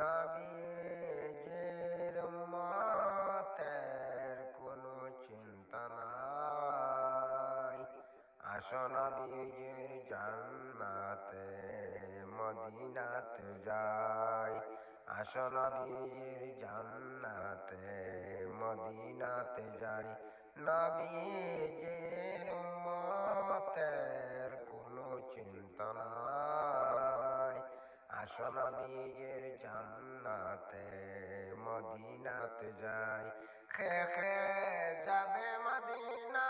নবীজির উম্মতের কোনো চিন্তা নাই। আসো নবীজির জান্নাতে মদিনাতে যাই। আসো নবীজির জান্নাতে মদিনাতে যাই। নবীজির উম্মতের কোনো চিন্তা নাই। আসো নবীজির জান্নাতে মদিনাতে যাই। খে খে যাবে মদিনা,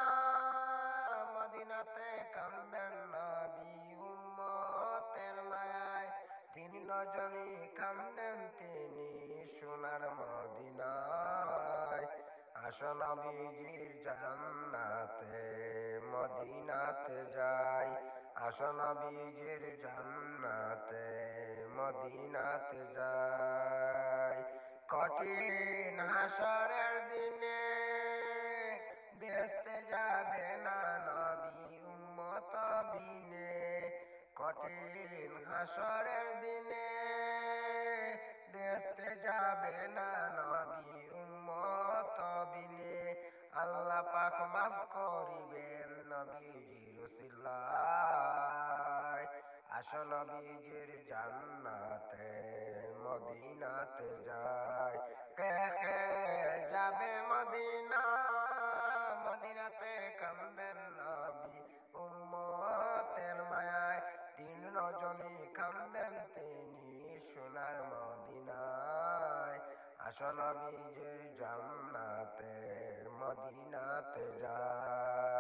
মদিনাতে কান্দেন নবী উম্মতের মায়ায়। তিনি রজনী কান্দেন তিনি সোনার মদিনায়। আসো নবীজির জান্নাতে মদিনাতে যাই। আসো নবীজির জান্নাতে মদিনাতে যাই। কঠিন হাসরের দিনে দেখতে যাবে না নবী উম্মত বিনে। কঠিন হাসরের দিনে দেখতে যাবে না নবী উম্মত বিনে। আল্লাহ পাক মাফ করিবেন নবীজির উসিলায়। আসো নবীজির জান্নাতে মদিনাতে যাই। কে কে যাবে মদিনা, মদিনাতে কান্দেন নবী উম্মতের মায়ায়। তিন রজনী কান্দেন তিনি সোনার মদিনায়। আসো নবীজির জান্নাতে মদিনাতে যাই।